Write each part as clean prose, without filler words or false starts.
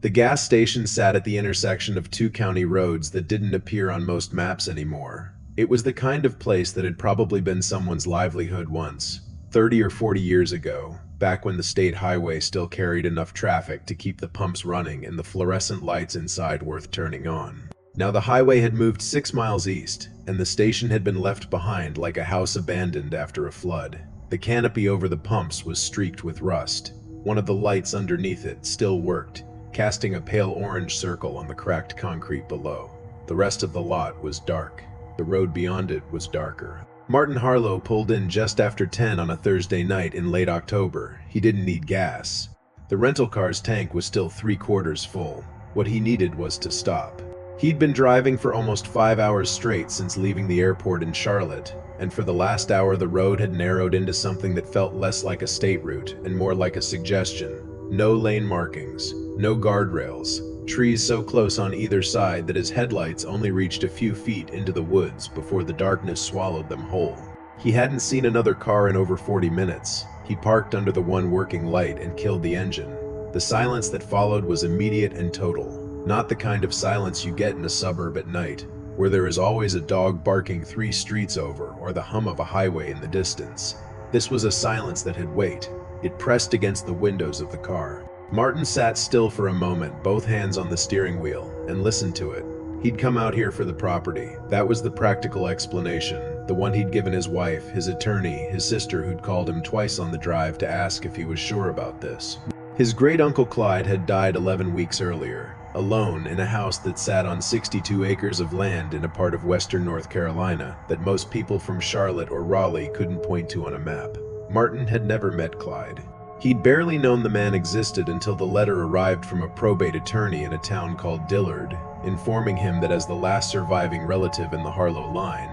The gas station sat at the intersection of two county roads that didn't appear on most maps anymore. It was the kind of place that had probably been someone's livelihood once, 30 or 40 years ago, back when the state highway still carried enough traffic to keep the pumps running and the fluorescent lights inside worth turning on. Now the highway had moved 6 miles east, and the station had been left behind like a house abandoned after a flood. The canopy over the pumps was streaked with rust. One of the lights underneath it still worked, casting a pale orange circle on the cracked concrete below. The rest of the lot was dark. The road beyond it was darker. Martin Harlow pulled in just after 10 on a Thursday night in late October. He didn't need gas. The rental car's tank was still 3/4 full. What he needed was to stop. He'd been driving for almost 5 hours straight since leaving the airport in Charlotte, and for the last hour the road had narrowed into something that felt less like a state route and more like a suggestion. No lane markings, no guardrails, trees so close on either side that his headlights only reached a few feet into the woods before the darkness swallowed them whole. He hadn't seen another car in over 40 minutes. He parked under the one working light and killed the engine. The silence that followed was immediate and total. Not the kind of silence you get in a suburb at night, where there is always a dog barking 3 streets over or the hum of a highway in the distance. This was a silence that had weight. It pressed against the windows of the car. Martin sat still for a moment, both hands on the steering wheel, and listened to it. He'd come out here for the property. That was the practical explanation, the one he'd given his wife, his attorney, his sister who'd called him twice on the drive to ask if he was sure about this. His great-uncle Clyde had died 11 weeks earlier, alone in a house that sat on 62 acres of land in a part of western North Carolina that most people from Charlotte or Raleigh couldn't point to on a map. Martin had never met Clyde. He'd barely known the man existed until the letter arrived from a probate attorney in a town called Dillard, informing him that as the last surviving relative in the Harlow line,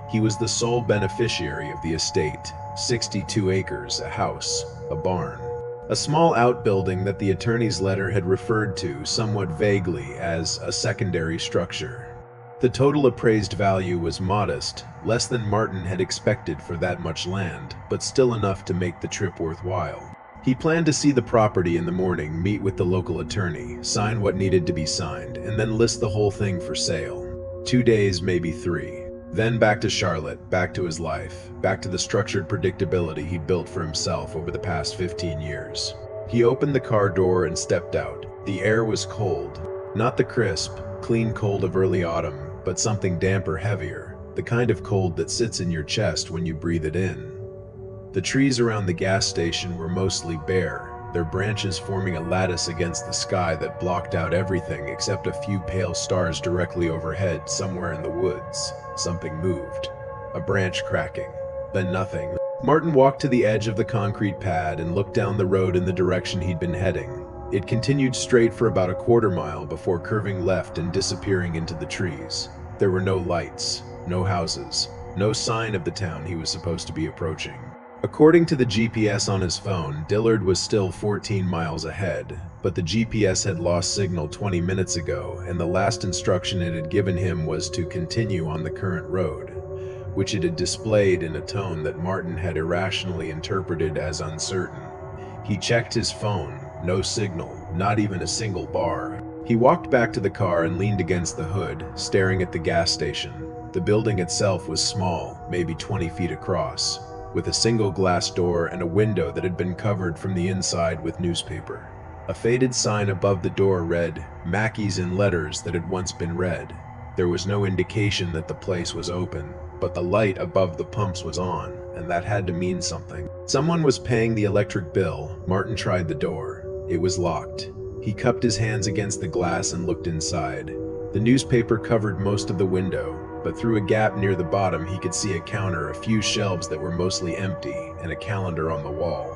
he was the sole beneficiary of the estate, 62 acres, a house, a barn. A small outbuilding that the attorney's letter had referred to somewhat vaguely as a secondary structure. The total appraised value was modest, less than Martin had expected for that much land, but still enough to make the trip worthwhile. He planned to see the property in the morning, meet with the local attorney, sign what needed to be signed, and then list the whole thing for sale. 2 days, maybe 3. Then back to Charlotte, back to his life, back to the structured predictability he'd built for himself over the past 15 years. He opened the car door and stepped out. The air was cold. Not the crisp, clean cold of early autumn, but something damper, heavier, the kind of cold that sits in your chest when you breathe it in. The trees around the gas station were mostly bare, their branches forming a lattice against the sky that blocked out everything except a few pale stars directly overhead somewhere in the woods. Something moved. A branch cracking. Then nothing. Martin walked to the edge of the concrete pad and looked down the road in the direction he'd been heading. It continued straight for about a quarter mile before curving left and disappearing into the trees. There were no lights, no houses, no sign of the town he was supposed to be approaching. According to the GPS on his phone, Dillard was still 14 miles ahead, but the GPS had lost signal 20 minutes ago, and the last instruction it had given him was to continue on the current road, which it had displayed in a tone that Martin had irrationally interpreted as uncertain. He checked his phone. No signal, not even a single bar. He walked back to the car and leaned against the hood, staring at the gas station. The building itself was small, maybe 20 feet across, with a single glass door and a window that had been covered from the inside with newspaper. A faded sign above the door read, "Mackey's," in letters that had once been red. There was no indication that the place was open, but the light above the pumps was on, and that had to mean something. Someone was paying the electric bill. Martin tried the door. It was locked. He cupped his hands against the glass and looked inside. The newspaper covered most of the window, but through a gap near the bottom he could see a counter, a few shelves that were mostly empty, and a calendar on the wall.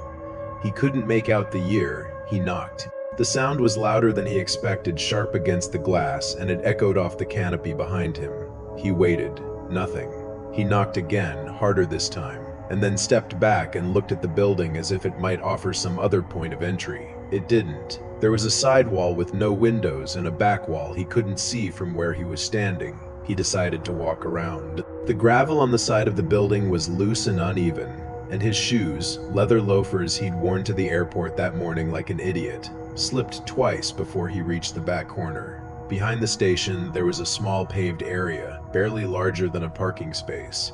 He couldn't make out the year. He knocked. The sound was louder than he expected, sharp against the glass, and it echoed off the canopy behind him. He waited. Nothing. He knocked again, harder this time, and then stepped back and looked at the building as if it might offer some other point of entry. It didn't. There was a side wall with no windows and a back wall he couldn't see from where he was standing. He decided to walk around. The gravel on the side of the building was loose and uneven. and his shoes, leather loafers he'd worn to the airport that morning like an idiot, slipped twice before he reached the back corner. Behind the station, there was a small paved area, barely larger than a parking space.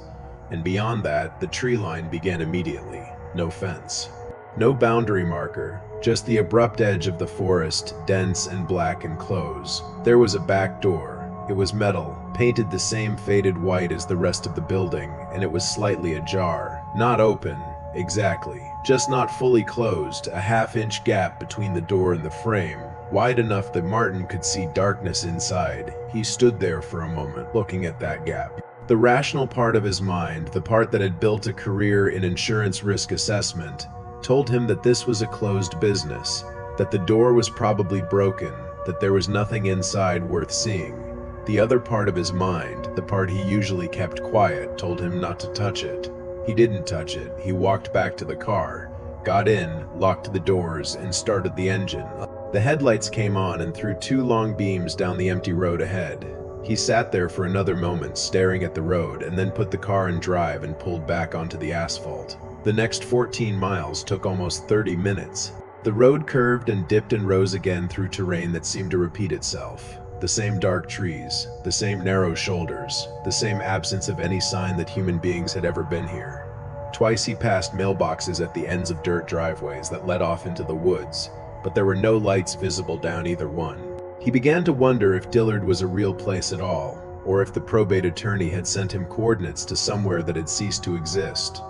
And beyond that, the tree line began immediately. No fence. No boundary marker, just the abrupt edge of the forest, dense and black and close. There was a back door. It was metal, painted the same faded white as the rest of the building, and it was slightly ajar. Not open, exactly. Just not fully closed, a half-inch gap between the door and the frame, wide enough that Martin could see darkness inside. He stood there for a moment, looking at that gap. The rational part of his mind, the part that had built a career in insurance risk assessment, told him that this was a closed business, that the door was probably broken, that there was nothing inside worth seeing. The other part of his mind, the part he usually kept quiet, told him not to touch it. He didn't touch it. He walked back to the car, got in, locked the doors, and started the engine. The headlights came on and threw 2 long beams down the empty road ahead. He sat there for another moment, staring at the road, and then put the car in drive and pulled back onto the asphalt. The next 14 miles took almost 30 minutes. The road curved and dipped and rose again through terrain that seemed to repeat itself. The same dark trees, the same narrow shoulders, the same absence of any sign that human beings had ever been here. Twice he passed mailboxes at the ends of dirt driveways that led off into the woods, but there were no lights visible down either one. He began to wonder if Dillard was a real place at all, or if the probate attorney had sent him coordinates to somewhere that had ceased to exist.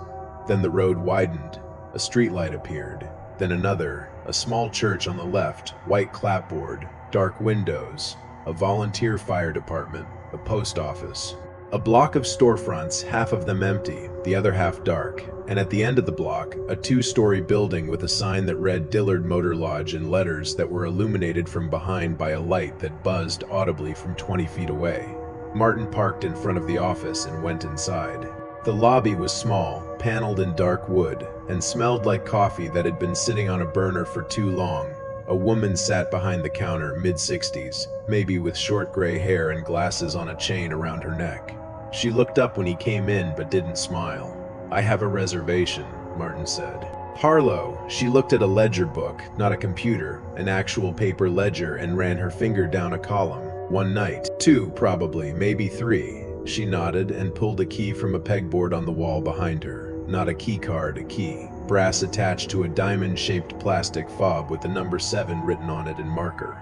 Then the road widened. A streetlight appeared. Then another, a small church on the left, white clapboard, dark windows, a volunteer fire department, a post office. A block of storefronts, half of them empty, the other half dark, and at the end of the block, a 2-story building with a sign that read Dillard Motor Lodge in letters that were illuminated from behind by a light that buzzed audibly from 20 feet away. Martin parked in front of the office and went inside. The lobby was small, paneled in dark wood, and smelled like coffee that had been sitting on a burner for too long. A woman sat behind the counter, mid-60s, maybe with short gray hair and glasses on a chain around her neck. She looked up when he came in but didn't smile. "I have a reservation," Martin said. Harlow, she looked at a ledger book, not a computer, an actual paper ledger, and ran her finger down a column. 1 night. 2, probably, maybe 3. She nodded and pulled a key from a pegboard on the wall behind her. Not a key card, a key. Brass attached to a diamond-shaped plastic fob with the number 7 written on it in marker.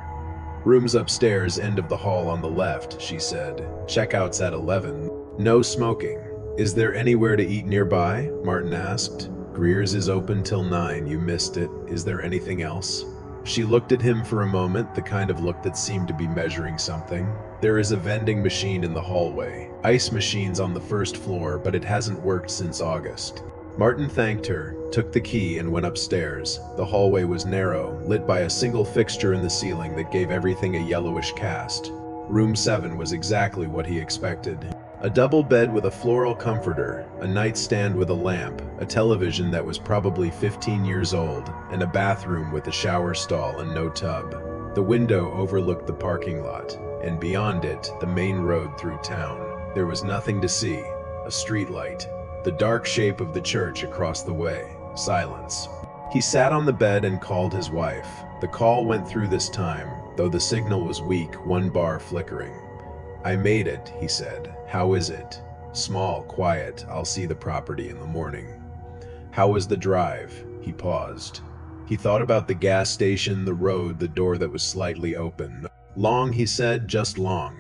"Rooms upstairs, end of the hall on the left," she said. "Checkout's at 11. No smoking." "Is there anywhere to eat nearby?" Martin asked. "Greer's is open till 9. You missed it. Is there anything else?" She looked at him for a moment, the kind of look that seemed to be measuring something. "There is a vending machine in the hallway. Ice machines on the first floor, but it hasn't worked since August." Martin thanked her, took the key, and went upstairs. The hallway was narrow, lit by a single fixture in the ceiling that gave everything a yellowish cast. Room 7 was exactly what he expected. A double bed with a floral comforter, a nightstand with a lamp, a television that was probably 15 years old, and a bathroom with a shower stall and no tub. The window overlooked the parking lot, and beyond it, the main road through town. There was nothing to see. A streetlight. The dark shape of the church across the way. Silence. He sat on the bed and called his wife. The call went through this time, though the signal was weak, 1 bar flickering. "I made it," he said. "How is it?" "Small, quiet. I'll see the property in the morning." "How was the drive?" He paused. He thought about the gas station, the road, the door that was slightly open. "Long," he said, "just long."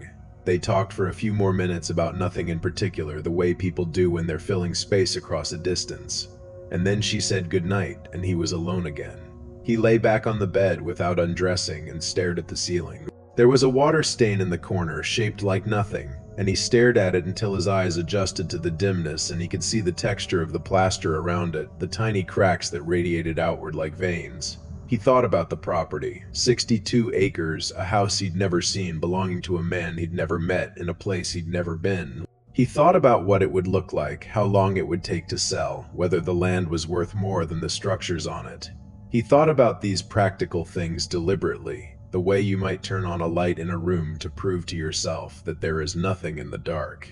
They talked for a few more minutes about nothing in particular, the way people do when they're filling space across a distance. And then she said goodnight, and he was alone again. He lay back on the bed without undressing and stared at the ceiling. There was a water stain in the corner, shaped like nothing, and he stared at it until his eyes adjusted to the dimness and he could see the texture of the plaster around it, the tiny cracks that radiated outward like veins. He thought about the property. 62 acres, a house he'd never seen, belonging to a man he'd never met, in a place he'd never been. He thought about what it would look like, how long it would take to sell, whether the land was worth more than the structures on it. He thought about these practical things deliberately, the way you might turn on a light in a room to prove to yourself that there is nothing in the dark.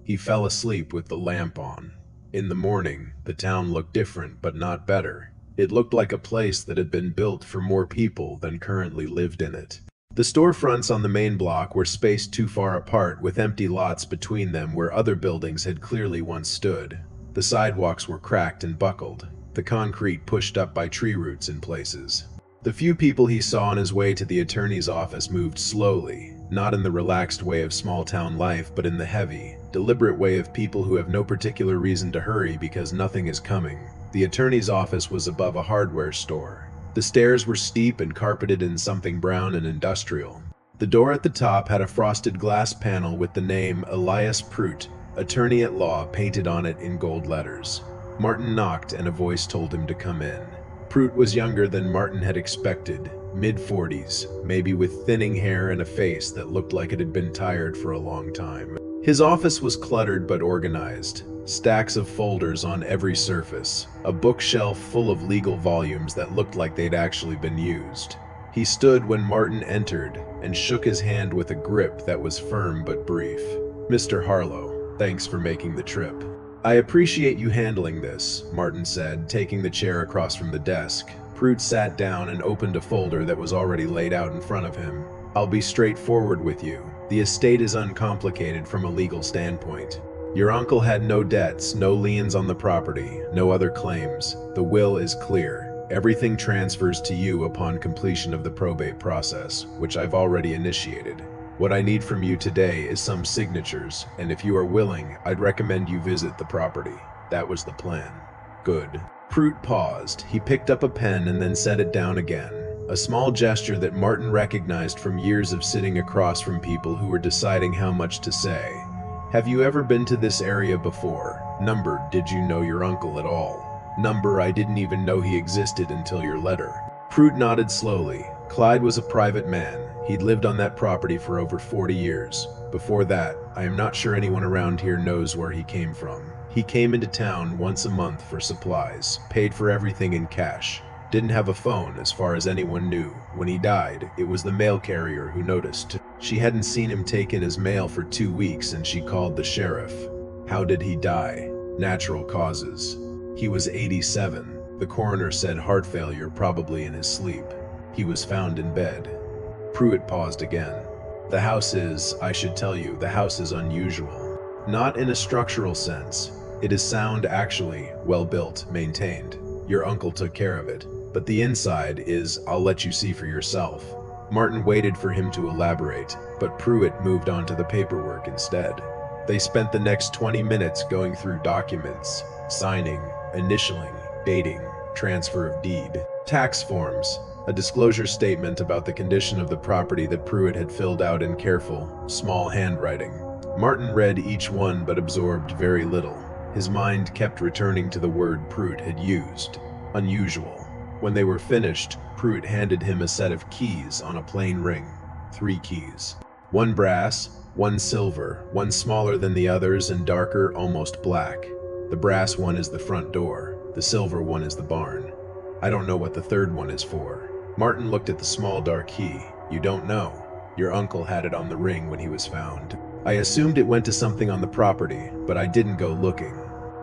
He fell asleep with the lamp on. In the morning, the town looked different but not better. It looked like a place that had been built for more people than currently lived in it. The storefronts on the main block were spaced too far apart, with empty lots between them where other buildings had clearly once stood. The sidewalks were cracked and buckled, the concrete pushed up by tree roots in places. The few people he saw on his way to the attorney's office moved slowly, not in the relaxed way of small-town life, but in the heavy, deliberate way of people who have no particular reason to hurry because nothing is coming. The attorney's office was above a hardware store. The stairs were steep and carpeted in something brown and industrial. The door at the top had a frosted glass panel with the name Elias Pruitt, attorney at law, painted on it in gold letters. Martin knocked and a voice told him to come in. Pruitt was younger than Martin had expected, mid-40s, maybe with thinning hair and a face that looked like it had been tired for a long time. His office was cluttered but organized. Stacks of folders on every surface, a bookshelf full of legal volumes that looked like they'd actually been used. He stood when Martin entered and shook his hand with a grip that was firm but brief. "Mr. Harlow, thanks for making the trip." "I appreciate you handling this," Martin said, taking the chair across from the desk. Pruitt sat down and opened a folder that was already laid out in front of him. "I'll be straightforward with you. The estate is uncomplicated from a legal standpoint. Your uncle had no debts, no liens on the property, no other claims. The will is clear. Everything transfers to you upon completion of the probate process, which I've already initiated. What I need from you today is some signatures, and if you are willing, I'd recommend you visit the property." That was the plan. "Good." Pruitt paused. He picked up a pen and then set it down again. A small gesture that Martin recognized from years of sitting across from people who were deciding how much to say. "Have you ever been to this area before? Number, did you know your uncle at all? Number, I didn't even know he existed until your letter." Pruitt nodded slowly. Clyde was a private man. He'd lived on that property for over 40 years. Before that, I am not sure anyone around here knows where he came from. He came into town once a month for supplies, paid for everything in cash. Didn't have a phone as far as anyone knew. When he died, it was the mail carrier who noticed. She hadn't seen him take in his mail for 2 weeks and she called the sheriff. How did he die? Natural causes. He was 87. The coroner said heart failure, probably in his sleep. He was found in bed. Pruitt paused again. The house is, I should tell you, the house is unusual. Not in a structural sense. It is sound, actually, well built, maintained. Your uncle took care of it. But the inside is, I'll let you see for yourself. Martin waited for him to elaborate, but Pruitt moved on to the paperwork instead. They spent the next 20 minutes going through documents, signing, initialing, dating, transfer of deed, tax forms, a disclosure statement about the condition of the property that Pruitt had filled out in careful, small handwriting. Martin read each one but absorbed very little. His mind kept returning to the word Pruitt had used, unusual. When they were finished, Pruitt handed him a set of keys on a plain ring. 3 keys. One brass, one silver, one smaller than the others and darker, almost black. The brass one is the front door. The silver one is the barn. I don't know what the third one is for. Martin looked at the small dark key. You don't know. Your uncle had it on the ring when he was found. I assumed it went to something on the property, but I didn't go looking.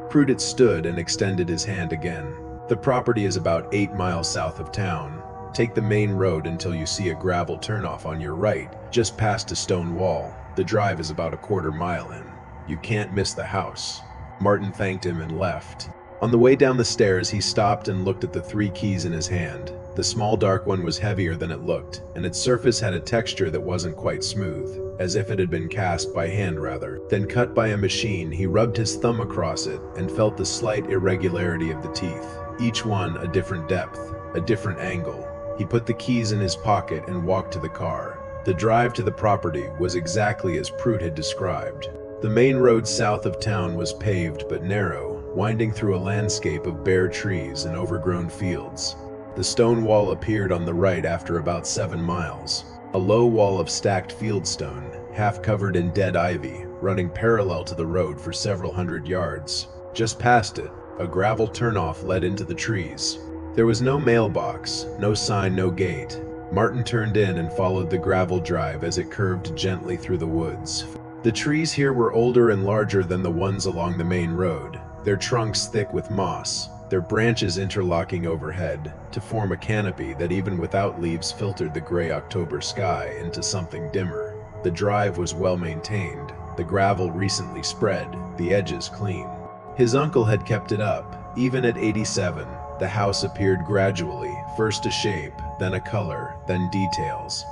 Pruitt stood and extended his hand again. The property is about 8 miles south of town. Take the main road until you see a gravel turnoff on your right, just past a stone wall. The drive is about a quarter mile in. You can't miss the house. Martin thanked him and left. On the way down the stairs, he stopped and looked at the 3 keys in his hand. The small dark one was heavier than it looked, and its surface had a texture that wasn't quite smooth, as if it had been cast by hand rather, then cut by a machine. He rubbed his thumb across it and felt the slight irregularity of the teeth, each one a different depth, a different angle. He put the keys in his pocket and walked to the car. The drive to the property was exactly as Pruitt had described. The main road south of town was paved but narrow, winding through a landscape of bare trees and overgrown fields. The stone wall appeared on the right after about 7 miles, a low wall of stacked fieldstone, half covered in dead ivy, running parallel to the road for several hundred yards. Just past it, a gravel turnoff led into the trees. There was no mailbox, no sign, no gate. Martin turned in and followed the gravel drive as it curved gently through the woods. The trees here were older and larger than the ones along the main road. their trunks thick with moss, their branches interlocking overhead to form a canopy that even without leaves filtered the gray October sky into something dimmer. The drive was well maintained, the gravel recently spread, the edges clean. His uncle had kept it up. Even at 87, the house appeared gradually, first a shape, then a color, then details.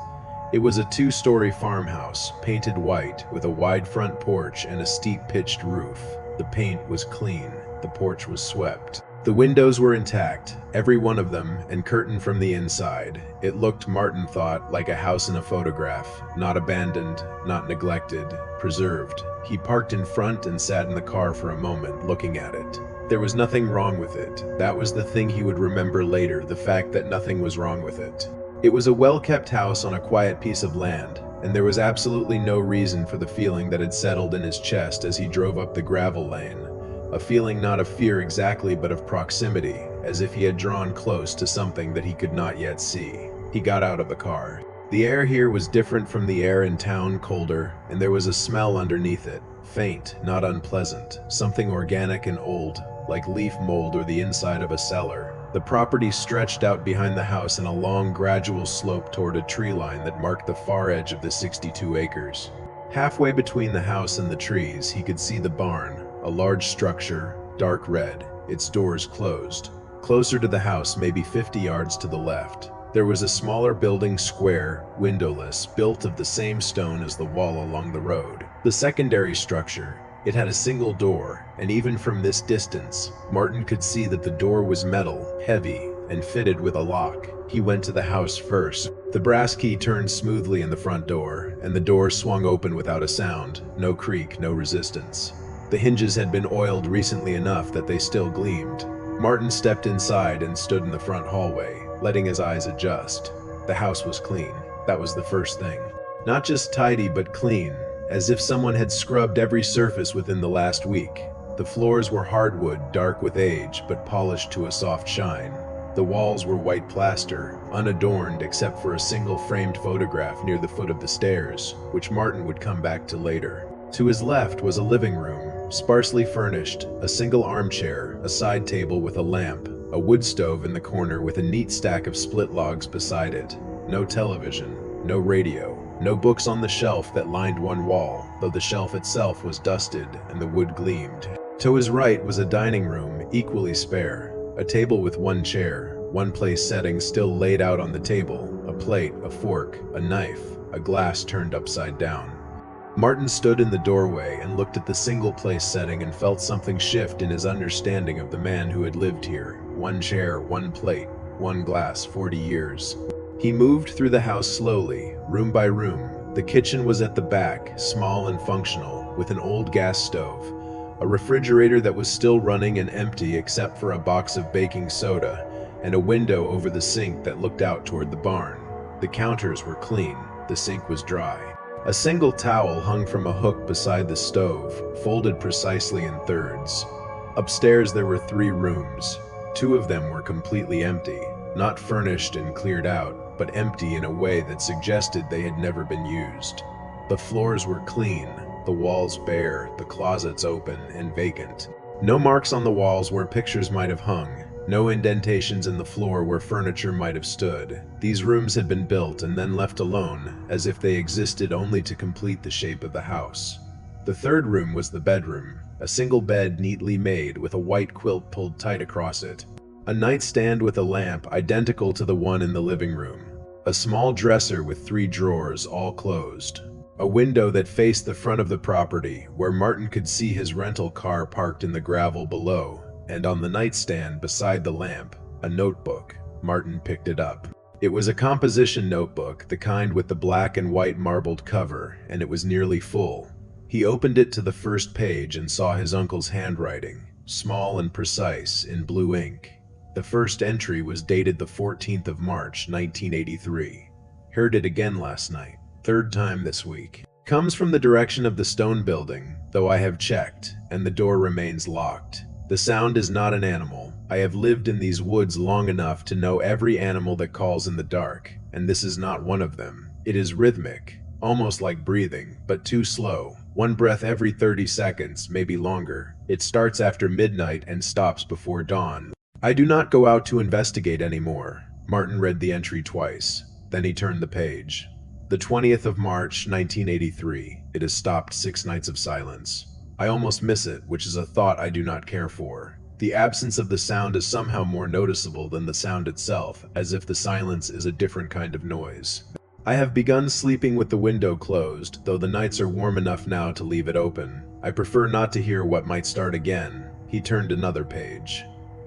It was a two-story farmhouse, painted white, with a wide front porch and a steep pitched roof. The paint was clean, the porch was swept. The windows were intact, every one of them, and curtained from the inside. It looked, Martin thought, like a house in a photograph, not abandoned, not neglected, preserved. He parked in front and sat in the car for a moment, looking at it. There was nothing wrong with it. That was the thing he would remember later, the fact that nothing was wrong with it. It was a well-kept house on a quiet piece of land, and there was absolutely no reason for the feeling that had settled in his chest as he drove up the gravel lane. A feeling not of fear exactly, but of proximity, as if he had drawn close to something that he could not yet see. He got out of the car. The air here was different from the air in town, colder, and there was a smell underneath it. Faint, not unpleasant, something organic and old, like leaf mold or the inside of a cellar. The property stretched out behind the house in a long, gradual slope toward a tree line that marked the far edge of the 62 acres. Halfway between the house and the trees, he could see the barn, a large structure, dark red, its doors closed. Closer to the house, maybe 50 yards to the left, there was a smaller building, square, windowless, built of the same stone as the wall along the road. The secondary structure, it had a single door, and even from this distance, Martin could see that the door was metal, heavy, and fitted with a lock. He went to the house first. The brass key turned smoothly in the front door, and the door swung open without a sound, no creak, no resistance. The hinges had been oiled recently enough that they still gleamed. Martin stepped inside and stood in the front hallway, letting his eyes adjust. The house was clean. That was the first thing. Not just tidy, but clean, as if someone had scrubbed every surface within the last week. The floors were hardwood, dark with age, but polished to a soft shine. The walls were white plaster, unadorned except for a single framed photograph near the foot of the stairs, which Martin would come back to later. To his left was a living room, sparsely furnished, a single armchair, a side table with a lamp, a wood stove in the corner with a neat stack of split logs beside it. No television, no radio, no books on the shelf that lined one wall, though the shelf itself was dusted and the wood gleamed. To his right was a dining room, equally spare, a table with one chair, one place setting still laid out on the table, a plate, a fork, a knife, a glass turned upside down. Martin stood in the doorway and looked at the single place setting and felt something shift in his understanding of the man who had lived here. One chair, one plate, one glass, 40 years. He moved through the house slowly, room by room. The kitchen was at the back, small and functional, with an old gas stove, a refrigerator that was still running and empty except for a box of baking soda, and a window over the sink that looked out toward the barn. The counters were clean, the sink was dry. A single towel hung from a hook beside the stove, folded precisely in thirds. Upstairs there were 3 rooms. 2 of them were completely empty, not furnished and cleared out, but empty in a way that suggested they had never been used. The floors were clean, the walls bare, the closets open and vacant. No marks on the walls where pictures might have hung, no indentations in the floor where furniture might have stood. These rooms had been built and then left alone, as if they existed only to complete the shape of the house. The 3rd room was the bedroom, a single bed neatly made with a white quilt pulled tight across it. A nightstand with a lamp identical to the one in the living room. A small dresser with 3 drawers, all closed. A window that faced the front of the property, where Martin could see his rental car parked in the gravel below, and on the nightstand beside the lamp, a notebook. Martin picked it up. It was a composition notebook, the kind with the black and white marbled cover, and it was nearly full. He opened it to the first page and saw his uncle's handwriting, small and precise, in blue ink. The first entry was dated the 14th of March, 1983. Heard it again last night. 3rd time this week. Comes from the direction of the stone building, though I have checked, and the door remains locked. The sound is not an animal. I have lived in these woods long enough to know every animal that calls in the dark, and this is not one of them. It is rhythmic, almost like breathing, but too slow. One breath every 30 seconds, maybe longer. It starts after midnight and stops before dawn. I do not go out to investigate anymore. Martin read the entry twice. Then he turned the page. The 20th of March, 1983. It has stopped 6 nights of silence. I almost miss it, which is a thought I do not care for. The absence of the sound is somehow more noticeable than the sound itself, as if the silence is a different kind of noise. I have begun sleeping with the window closed, though the nights are warm enough now to leave it open. I prefer not to hear what might start again. He turned another page.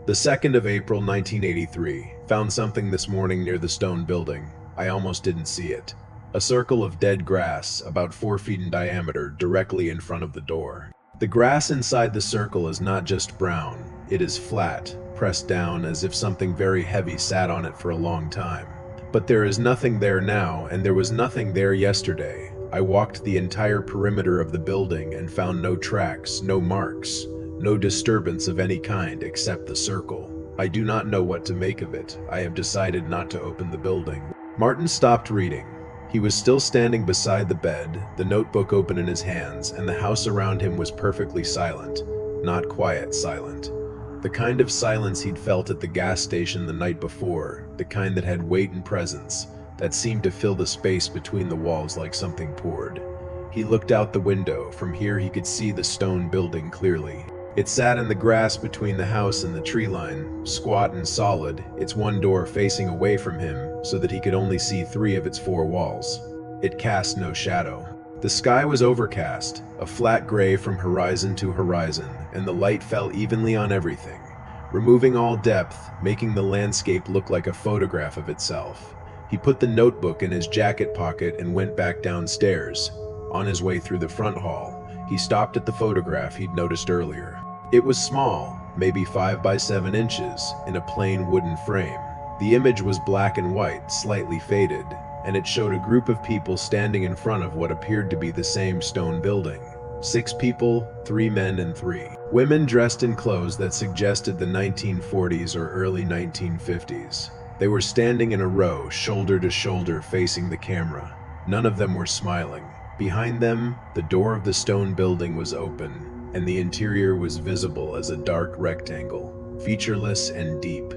The 2nd of April, 1983. Found something this morning near the stone building. I almost didn't see it. A circle of dead grass, about 4 feet in diameter, directly in front of the door. The grass inside the circle is not just brown, it is flat, pressed down as if something very heavy sat on it for a long time. But there is nothing there now, and there was nothing there yesterday. I walked the entire perimeter of the building and found no tracks, no marks, no disturbance of any kind except the circle. I do not know what to make of it. I have decided not to open the building. Martin stopped reading. He was still standing beside the bed, the notebook open in his hands, and the house around him was perfectly silent. Not quiet silent. The kind of silence he'd felt at the gas station the night before, the kind that had weight and presence, that seemed to fill the space between the walls like something poured. He looked out the window. From here he could see the stone building clearly. It sat in the grass between the house and the tree line, squat and solid, its one door facing away from him so that he could only see 3 of its 4 walls. It cast no shadow. The sky was overcast, a flat gray from horizon to horizon, and the light fell evenly on everything, removing all depth, making the landscape look like a photograph of itself. He put the notebook in his jacket pocket and went back downstairs. On his way through the front hall, he stopped at the photograph he'd noticed earlier. It was small, maybe 5 by 7 inches, in a plain wooden frame. The image was black and white, slightly faded, and it showed a group of people standing in front of what appeared to be the same stone building. 6 people, 3 men and 3 women dressed in clothes that suggested the 1940s or early 1950s. They were standing in a row, shoulder to shoulder, facing the camera. None of them were smiling. Behind them, the door of the stone building was open, and the interior was visible as a dark rectangle, featureless and deep.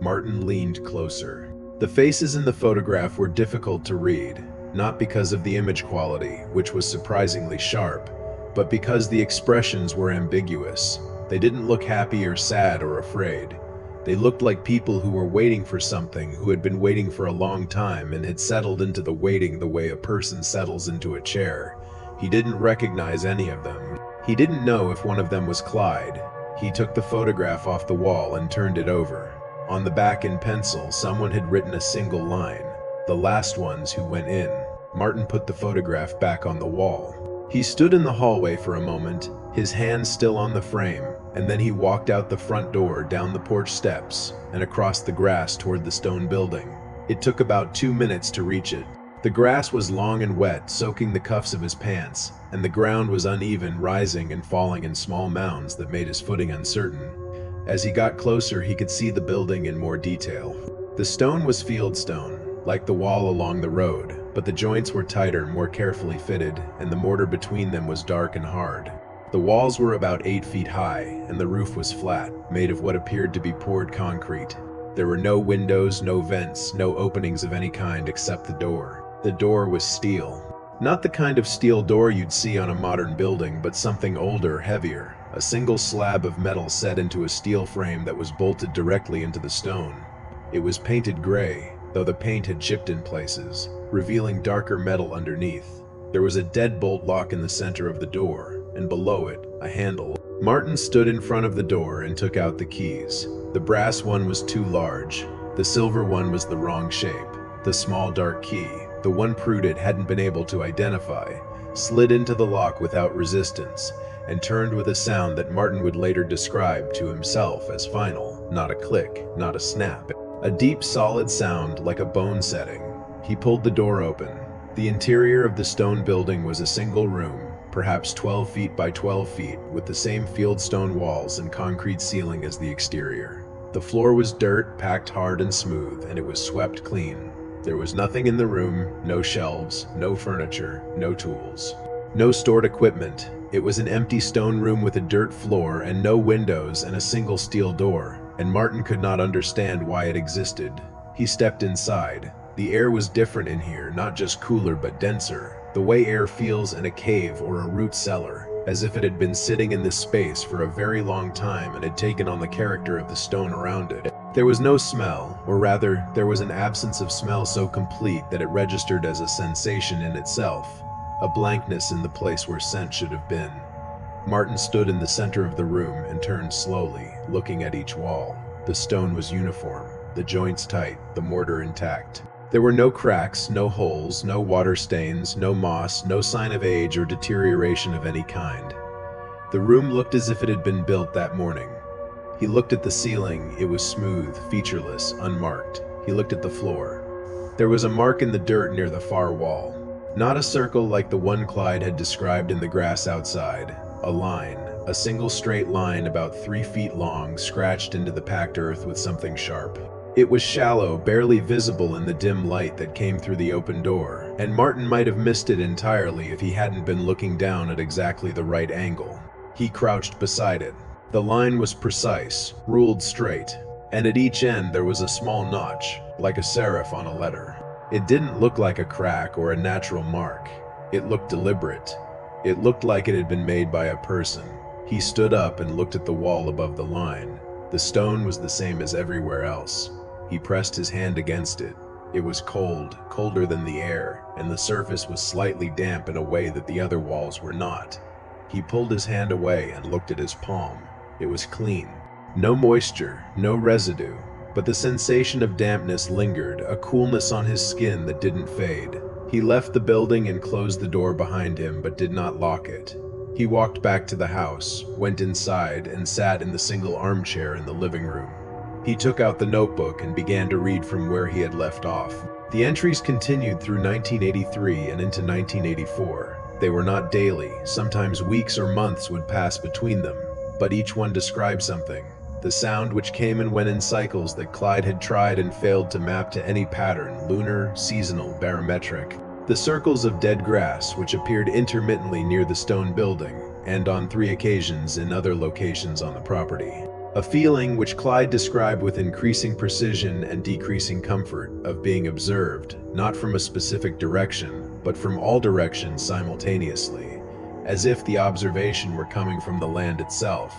Martin leaned closer. The faces in the photograph were difficult to read, not because of the image quality, which was surprisingly sharp, but because the expressions were ambiguous. They didn't look happy or sad or afraid. They looked like people who were waiting for something, who had been waiting for a long time and had settled into the waiting the way a person settles into a chair. He didn't recognize any of them. He didn't know if one of them was Clyde. He took the photograph off the wall and turned it over. On the back in pencil, someone had written a single line, "The last ones who went in." Martin put the photograph back on the wall. He stood in the hallway for a moment, his hands still on the frame, and then he walked out the front door, down the porch steps, and across the grass toward the stone building. It took about 2 minutes to reach it. The grass was long and wet, soaking the cuffs of his pants, and the ground was uneven, rising and falling in small mounds that made his footing uncertain. As he got closer, he could see the building in more detail. The stone was field stone, like the wall along the road, but the joints were tighter, more carefully fitted, and the mortar between them was dark and hard. The walls were about 8 feet high, and the roof was flat, made of what appeared to be poured concrete. There were no windows, no vents, no openings of any kind except the door. The door was steel. Not the kind of steel door you'd see on a modern building, but something older, heavier. A single slab of metal set into a steel frame that was bolted directly into the stone. It was painted gray, though the paint had chipped in places, revealing darker metal underneath. There was a deadbolt lock in the center of the door, and below it, a handle. Martin stood in front of the door and took out the keys. The brass one was too large. The silver one was the wrong shape. The small dark key, the one Prudit hadn't been able to identify, slid into the lock without resistance, and turned with a sound that Martin would later describe to himself as final. Not a click, not a snap. A deep, solid sound like a bone setting. He pulled the door open. The interior of the stone building was a single room, perhaps 12 feet by 12 feet, with the same fieldstone walls and concrete ceiling as the exterior. The floor was dirt, packed hard and smooth, and it was swept clean. There was nothing in the room, no shelves, no furniture, no tools. No stored equipment. It was an empty stone room with a dirt floor and no windows and a single steel door, and Martin could not understand why it existed. He stepped inside. The air was different in here, not just cooler but denser, the way air feels in a cave or a root cellar, as if it had been sitting in this space for a very long time and had taken on the character of the stone around it. There was no smell, or rather, there was an absence of smell so complete that it registered as a sensation in itself, a blankness in the place where scent should have been. Martin stood in the center of the room and turned slowly, looking at each wall. The stone was uniform, the joints tight, the mortar intact. There were no cracks, no holes, no water stains, no moss, no sign of age or deterioration of any kind. The room looked as if it had been built that morning. He looked at the ceiling. It was smooth, featureless, unmarked. He looked at the floor. There was a mark in the dirt near the far wall. Not a circle like the one Clyde had described in the grass outside. A line, a single straight line about 3 feet long, scratched into the packed earth with something sharp. It was shallow, barely visible in the dim light that came through the open door, and Martin might have missed it entirely if he hadn't been looking down at exactly the right angle. He crouched beside it. The line was precise, ruled straight, and at each end there was a small notch, like a serif on a letter. It didn't look like a crack or a natural mark. It looked deliberate. It looked like it had been made by a person. He stood up and looked at the wall above the line. The stone was the same as everywhere else. He pressed his hand against it. It was cold, colder than the air, and the surface was slightly damp in a way that the other walls were not. He pulled his hand away and looked at his palm. It was clean. No moisture, no residue, but the sensation of dampness lingered, a coolness on his skin that didn't fade. He left the building and closed the door behind him, but did not lock it. He walked back to the house, went inside, and sat in the single armchair in the living room. He took out the notebook and began to read from where he had left off. The entries continued through 1983 and into 1984. They were not daily. Sometimes weeks or months would pass between them, but each one described something. The sound which came and went in cycles that Clyde had tried and failed to map to any pattern, lunar, seasonal, barometric. The circles of dead grass which appeared intermittently near the stone building, and on 3 occasions in other locations on the property. A feeling which Clyde described with increasing precision and decreasing comfort of being observed, not from a specific direction, but from all directions simultaneously, as if the observation were coming from the land itself.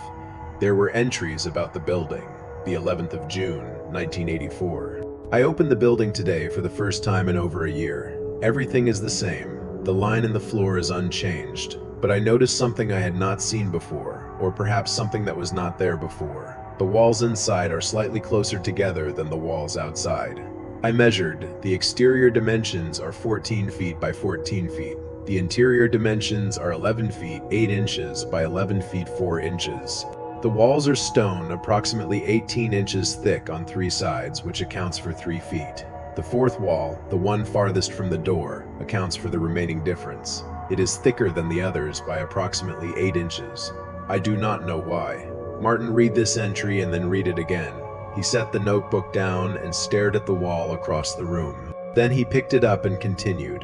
There were entries about the building, the 11th of June, 1984. I opened the building today for the first time in over a year. Everything is the same. The line in the floor is unchanged, but I noticed something I had not seen before, or perhaps something that was not there before. The walls inside are slightly closer together than the walls outside. I measured. The exterior dimensions are 14 feet by 14 feet. The interior dimensions are 11 feet 8 inches by 11 feet 4 inches. The walls are stone, approximately 18 inches thick on 3 sides, which accounts for 3 feet. The 4th wall, the one farthest from the door, accounts for the remaining difference. It is thicker than the others by approximately 8 inches. I do not know why. Martin read this entry and then read it again. He set the notebook down and stared at the wall across the room. Then he picked it up and continued.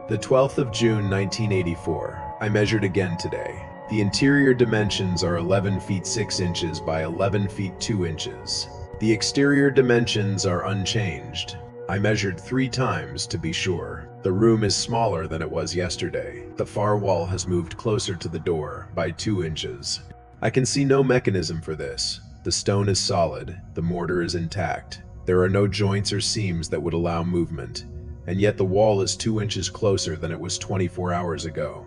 The 12th of June, 1984. I measured again today. The interior dimensions are 11 feet 6 inches by 11 feet 2 inches. The exterior dimensions are unchanged. I measured 3 times to be sure. The room is smaller than it was yesterday. The far wall has moved closer to the door by 2 inches. I can see no mechanism for this. The stone is solid. The mortar is intact. There are no joints or seams that would allow movement. And yet the wall is 2 inches closer than it was 24 hours ago.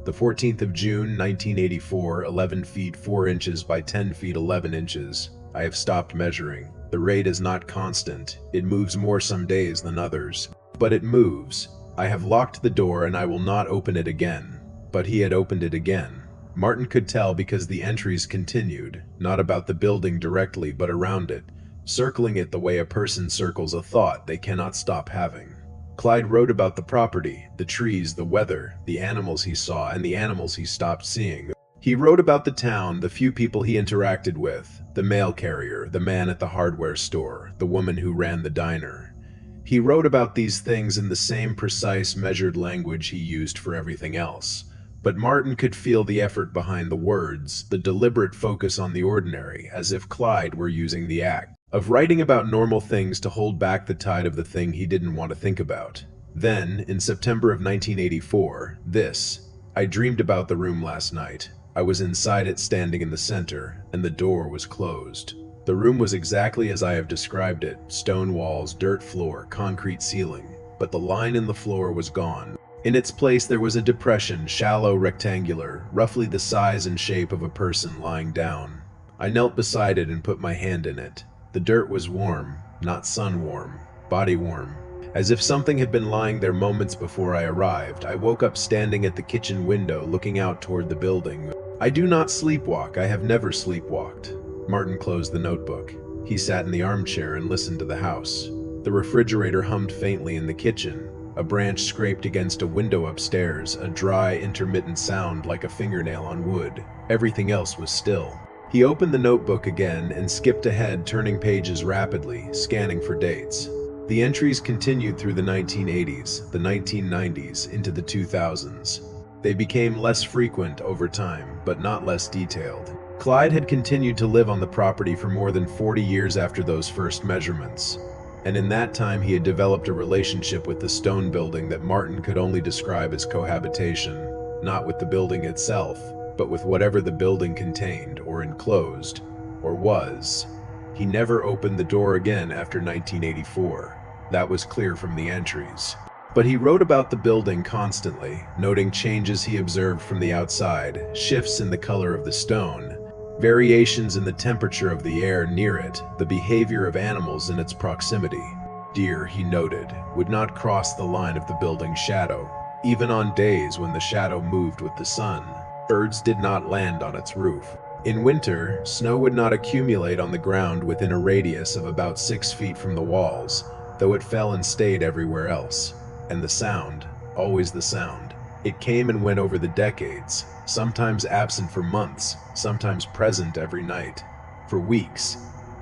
The 14th of June, 1984, 11 feet 4 inches by 10 feet 11 inches. I have stopped measuring. The rate is not constant. It moves more some days than others. But it moves. I have locked the door and I will not open it again. But he had opened it again. Martin could tell because the entries continued, not about the building directly but around it, circling it the way a person circles a thought they cannot stop having. Clyde wrote about the property, the trees, the weather, the animals he saw, and the animals he stopped seeing. He wrote about the town, the few people he interacted with, the mail carrier, the man at the hardware store, the woman who ran the diner. He wrote about these things in the same precise, measured language he used for everything else. But Martin could feel the effort behind the words, the deliberate focus on the ordinary, as if Clyde were using the act of writing about normal things to hold back the tide of the thing he didn't want to think about. Then, in September of 1984, I dreamed about the room last night. I was inside it, standing in the center, and the door was closed. The room was exactly as I have described it: stone walls, dirt floor, concrete ceiling. But the line in the floor was gone. In its place there was a depression, shallow, rectangular, roughly the size and shape of a person lying down. I knelt beside it and put my hand in it. The dirt was warm, not sun warm, body warm. As if something had been lying there moments before I arrived. I woke up standing at the kitchen window, looking out toward the building. I do not sleepwalk. I have never sleepwalked. Martin closed the notebook. He sat in the armchair and listened to the house. The refrigerator hummed faintly in the kitchen. A branch scraped against a window upstairs, a dry, intermittent sound like a fingernail on wood. Everything else was still. He opened the notebook again and skipped ahead, turning pages rapidly, scanning for dates. The entries continued through the 1980s, the 1990s, into the 2000s. They became less frequent over time, but not less detailed. Clyde had continued to live on the property for more than 40 years after those first measurements. And in that time he had developed a relationship with the stone building that Martin could only describe as cohabitation, not with the building itself, but with whatever the building contained, or enclosed, or was. He never opened the door again after 1984. That was clear from the entries. But he wrote about the building constantly, noting changes he observed from the outside, shifts in the color of the stone, variations in the temperature of the air near it, the behavior of animals in its proximity. Deer, he noted, would not cross the line of the building's shadow, even on days when the shadow moved with the sun. Birds did not land on its roof. In winter, snow would not accumulate on the ground within a radius of about 6 feet from the walls, though it fell and stayed everywhere else. And the sound, always the sound. It came and went over the decades, sometimes absent for months, sometimes present every night, for weeks.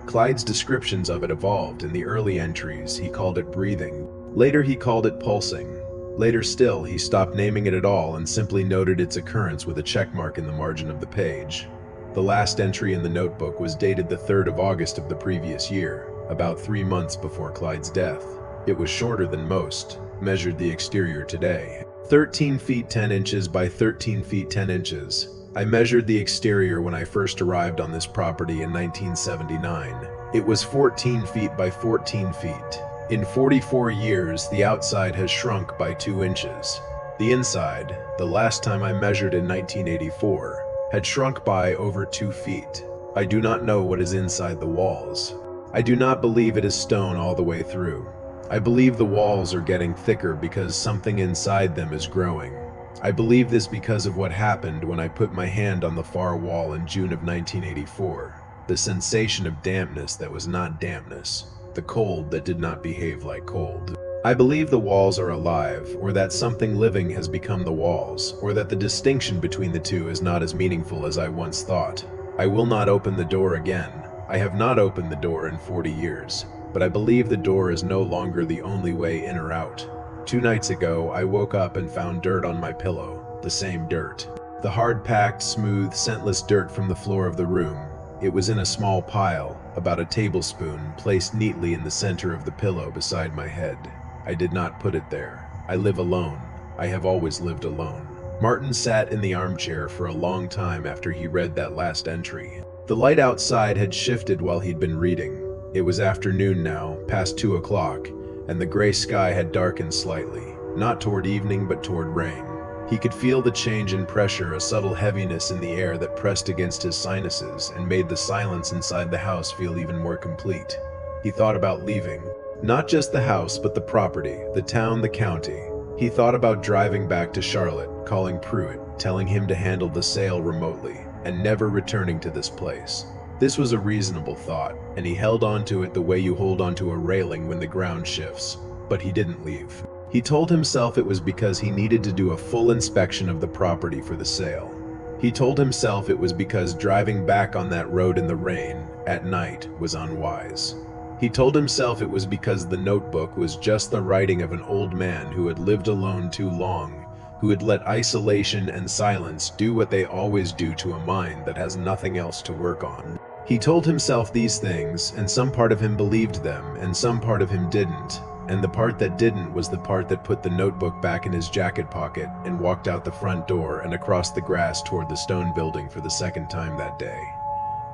Clyde's descriptions of it evolved. In the early entries, he called it breathing. Later, he called it pulsing. Later still, he stopped naming it at all and simply noted its occurrence with a check mark in the margin of the page. The last entry in the notebook was dated the 3rd of August of the previous year, about 3 months before Clyde's death. It was shorter than most, measured the exterior today. 13 feet 10 inches by 13 feet 10 inches. I measured the exterior when I first arrived on this property in 1979. It was 14 feet by 14 feet. In 44 years, the outside has shrunk by 2 inches. The inside, the last time I measured in 1984, had shrunk by over 2 feet. I do not know what is inside the walls. I do not believe it is stone all the way through. I believe the walls are getting thicker because something inside them is growing. I believe this because of what happened when I put my hand on the far wall in June of 1984. The sensation of dampness that was not dampness. The cold that did not behave like cold. I believe the walls are alive, or that something living has become the walls, or that the distinction between the two is not as meaningful as I once thought. I will not open the door again. I have not opened the door in 40 years, but I believe the door is no longer the only way in or out. 2 nights ago, I woke up and found dirt on my pillow, the same dirt. The hard-packed, smooth, scentless dirt from the floor of the room. It was in a small pile, about a tablespoon, placed neatly in the center of the pillow beside my head. I did not put it there. I live alone. I have always lived alone. Martin sat in the armchair for a long time after he read that last entry. The light outside had shifted while he'd been reading. It was afternoon now, past 2 o'clock, and the gray sky had darkened slightly, not toward evening but toward rain. He could feel the change in pressure, a subtle heaviness in the air that pressed against his sinuses and made the silence inside the house feel even more complete. He thought about leaving. Not just the house, but the property, the town, the county. He thought about driving back to Charlotte, calling Pruitt, telling him to handle the sale remotely, and never returning to this place. This was a reasonable thought, and he held on to it the way you hold onto a railing when the ground shifts. But he didn't leave. He told himself it was because he needed to do a full inspection of the property for the sale. He told himself it was because driving back on that road in the rain, at night, was unwise. He told himself it was because the notebook was just the writing of an old man who had lived alone too long, who had let isolation and silence do what they always do to a mind that has nothing else to work on. He told himself these things, and some part of him believed them, and some part of him didn't. And the part that didn't was the part that put the notebook back in his jacket pocket and walked out the front door and across the grass toward the stone building for the second time that day.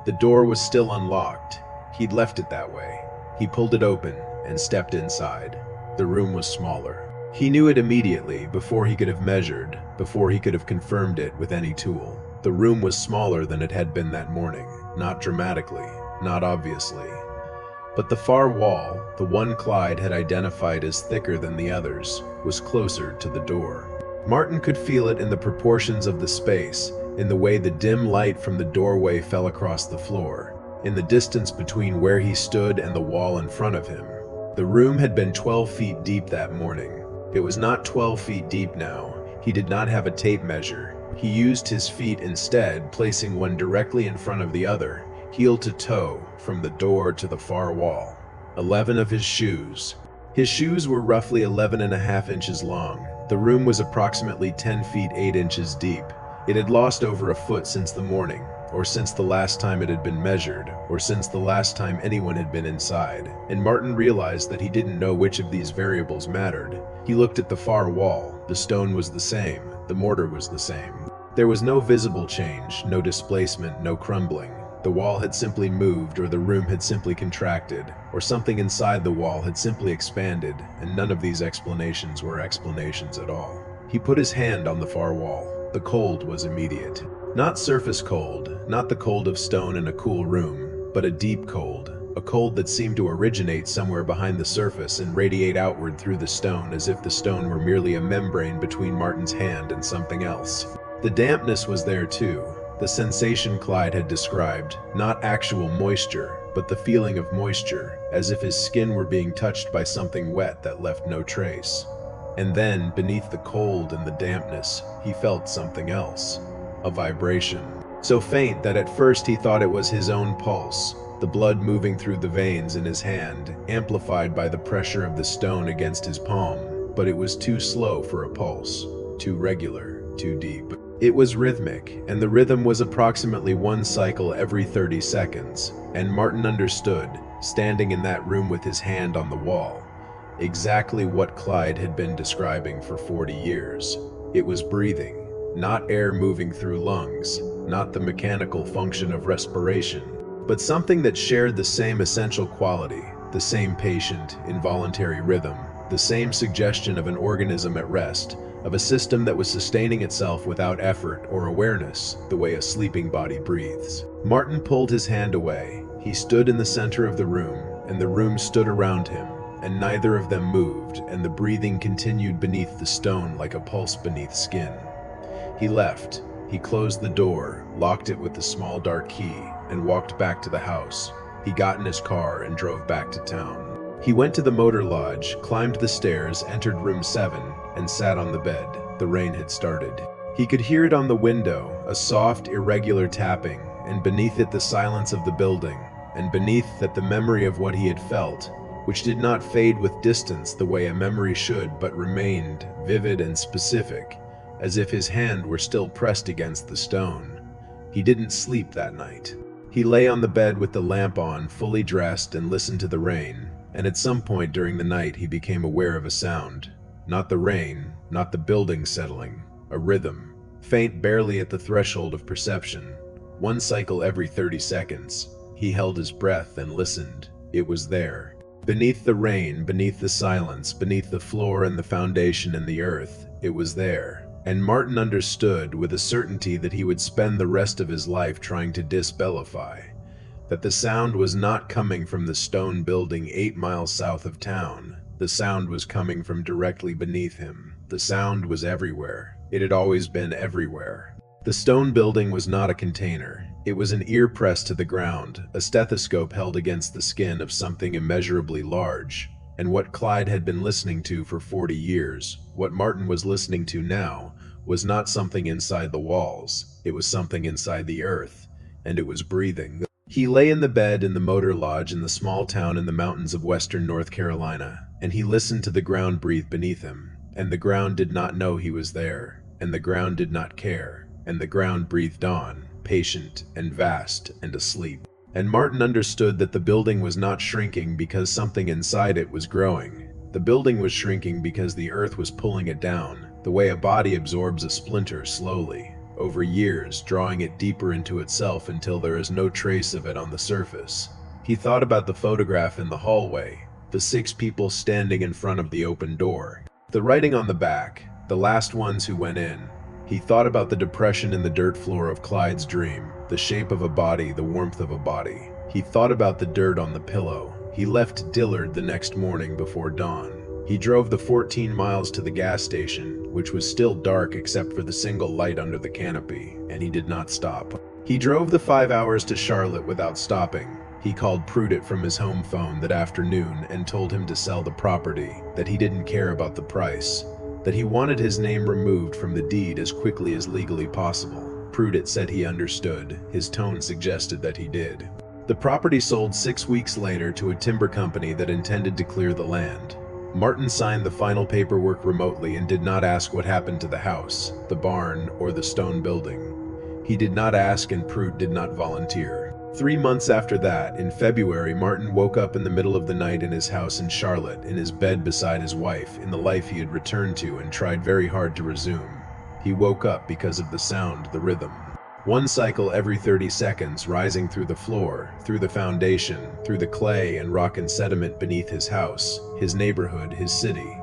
The door was still unlocked. He'd left it that way. He pulled it open and stepped inside. The room was smaller. He knew it immediately, before he could have measured, before he could have confirmed it with any tool. The room was smaller than it had been that morning, not dramatically, not obviously. But the far wall, the one Clyde had identified as thicker than the others, was closer to the door. Martin could feel it in the proportions of the space, in the way the dim light from the doorway fell across the floor, in the distance between where he stood and the wall in front of him. The room had been 12 feet deep that morning. It was not 12 feet deep now. He did not have a tape measure. He used his feet instead, placing one directly in front of the other, heel to toe, from the door to the far wall. 11 of his shoes. His shoes were roughly 11.5 inches long. The room was approximately 10 feet 8 inches deep. It had lost over a foot since the morning, or since the last time it had been measured, or since the last time anyone had been inside, and Martin realized that he didn't know which of these variables mattered. He looked at the far wall. The stone was the same. The mortar was the same. There was no visible change, no displacement, no crumbling. The wall had simply moved, or the room had simply contracted, or something inside the wall had simply expanded, and none of these explanations were explanations at all. He put his hand on the far wall. The cold was immediate. Not surface cold, not the cold of stone in a cool room, but a deep cold. A cold that seemed to originate somewhere behind the surface and radiate outward through the stone, as if the stone were merely a membrane between Martin's hand and something else. The dampness was there too. The sensation Clyde had described, not actual moisture, but the feeling of moisture, as if his skin were being touched by something wet that left no trace. And then, beneath the cold and the dampness, he felt something else. A vibration. So faint that at first he thought it was his own pulse, the blood moving through the veins in his hand, amplified by the pressure of the stone against his palm. But it was too slow for a pulse, too regular, too deep. It was rhythmic, and the rhythm was approximately one cycle every 30 seconds, and Martin understood, standing in that room with his hand on the wall, exactly what Clyde had been describing for 40 years. It was breathing, not air moving through lungs, not the mechanical function of respiration, but something that shared the same essential quality, the same patient, involuntary rhythm, the same suggestion of an organism at rest, of a system that was sustaining itself without effort or awareness, the way a sleeping body breathes. Martin pulled his hand away. He stood in the center of the room, and the room stood around him, and neither of them moved, and the breathing continued beneath the stone like a pulse beneath skin. He left. He closed the door, locked it with the small dark key, and walked back to the house. He got in his car and drove back to town. He went to the motor lodge, climbed the stairs, entered room 7, and sat on the bed. The rain had started. He could hear it on the window, a soft, irregular tapping, and beneath it the silence of the building, and beneath that the memory of what he had felt, which did not fade with distance the way a memory should, but remained vivid and specific, as if his hand were still pressed against the stone. He didn't sleep that night. He lay on the bed with the lamp on, fully dressed, and listened to the rain, and at some point during the night he became aware of a sound. Not the rain, not the building settling, a rhythm, faint barely at the threshold of perception. One cycle every 30 seconds. He held his breath and listened. It was there. Beneath the rain, beneath the silence, beneath the floor and the foundation and the earth, it was there. And Martin understood with a certainty that he would spend the rest of his life trying to disbellify, that the sound was not coming from the stone building 8 miles south of town. The sound was coming from directly beneath him. The sound was everywhere. It had always been everywhere. The stone building was not a container. It was an ear pressed to the ground, a stethoscope held against the skin of something immeasurably large. And what Clyde had been listening to for 40 years, what Martin was listening to now, was not something inside the walls. It was something inside the earth, and it was breathing. He lay in the bed in the motor lodge in the small town in the mountains of western North Carolina, and he listened to the ground breathe beneath him. and the ground did not know he was there, and the ground did not care, and the ground breathed on, patient and vast and asleep. And Martin understood that the building was not shrinking because something inside it was growing. The building was shrinking because the earth was pulling it down, the way a body absorbs a splinter slowly, over years, drawing it deeper into itself until there is no trace of it on the surface. He thought about the photograph in the hallway, the 6 people standing in front of the open door, the writing on the back, the last ones who went in. He thought about the depression in the dirt floor of Clyde's dream, the shape of a body, the warmth of a body. He thought about the dirt on the pillow. He left Dillard the next morning before dawn. He drove the 14 miles to the gas station, which was still dark except for the single light under the canopy, and he did not stop. He drove the 5 hours to Charlotte without stopping. He called Prudett from his home phone that afternoon and told him to sell the property, that he didn't care about the price, that he wanted his name removed from the deed as quickly as legally possible. Prudett said he understood. His tone suggested that he did. The property sold 6 weeks later to a timber company that intended to clear the land. Martin signed the final paperwork remotely and did not ask what happened to the house, the barn, or the stone building. He did not ask, and Prudett did not volunteer. 3 months after that, in February, Martin woke up in the middle of the night in his house in Charlotte, in his bed beside his wife, in the life he had returned to and tried very hard to resume. He woke up because of the sound, the rhythm. 1 cycle every 30 seconds, rising through the floor, through the foundation, through the clay and rock and sediment beneath his house, his neighborhood, his city.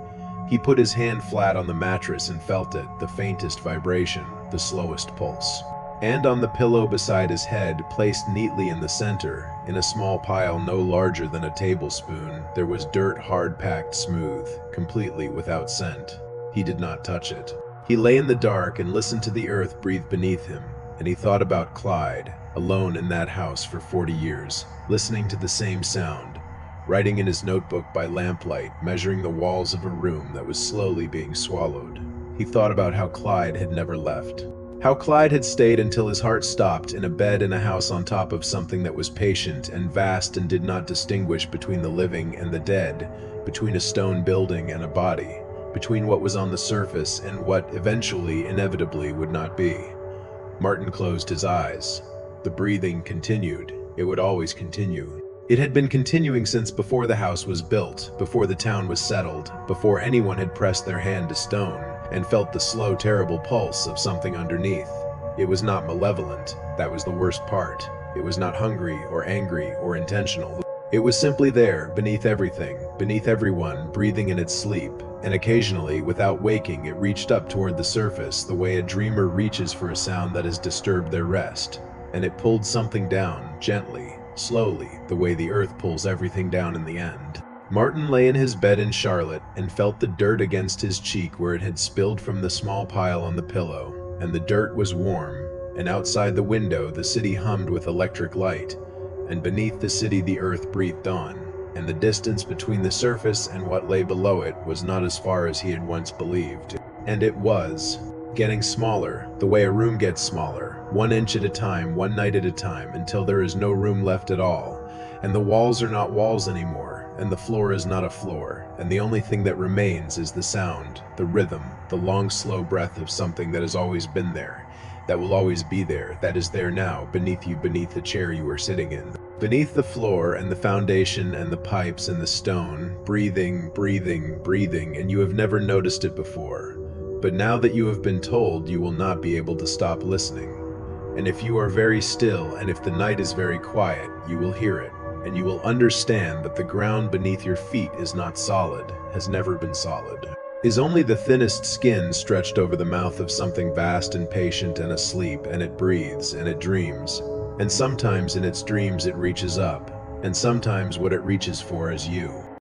He put his hand flat on the mattress and felt it, the faintest vibration, the slowest pulse. And on the pillow beside his head, placed neatly in the center, in a small pile no larger than a tablespoon, there was dirt hard-packed smooth, completely without scent. He did not touch it. He lay in the dark and listened to the earth breathe beneath him, and he thought about Clyde, alone in that house for 40 years, listening to the same sound, writing in his notebook by lamplight, measuring the walls of a room that was slowly being swallowed. He thought about how Clyde had never left. How Clyde had stayed until his heart stopped, in a bed in a house on top of something that was patient and vast and did not distinguish between the living and the dead, between a stone building and a body, between what was on the surface and what eventually, inevitably, would not be. Martin closed his eyes. The breathing continued. It would always continue. It had been continuing since before the house was built, before the town was settled, before anyone had pressed their hand to stone and felt the slow, terrible pulse of something underneath. It was not malevolent. That was the worst part. It was not hungry or angry or intentional. It was simply there, beneath everything, beneath everyone, breathing in its sleep. And occasionally, without waking, it reached up toward the surface, the way a dreamer reaches for a sound that has disturbed their rest. And it pulled something down, gently, slowly, the way the earth pulls everything down in the end. Martin lay in his bed in Charlotte and felt the dirt against his cheek where it had spilled from the small pile on the pillow. And the dirt was warm, and outside the window the city hummed with electric light, and beneath the city the earth breathed on. And the distance between the surface and what lay below it was not as far as he had once believed. And it was getting smaller, the way a room gets smaller, 1 inch at a time, 1 night at a time, until there is no room left at all. And the walls are not walls anymore, and the floor is not a floor, and the only thing that remains is the sound, the rhythm, the long, slow breath of something that has always been there, that will always be there, that is there now, beneath you, beneath the chair you are sitting in. Beneath the floor and the foundation and the pipes and the stone, breathing, breathing, breathing, and you have never noticed it before. But now that you have been told, you will not be able to stop listening. And if you are very still, and if the night is very quiet, you will hear it, and you will understand that the ground beneath your feet is not solid, has never been solid, is only the thinnest skin stretched over the mouth of something vast and patient and asleep, and it breathes, and it dreams. And sometimes in its dreams it reaches up, and sometimes what it reaches for is you.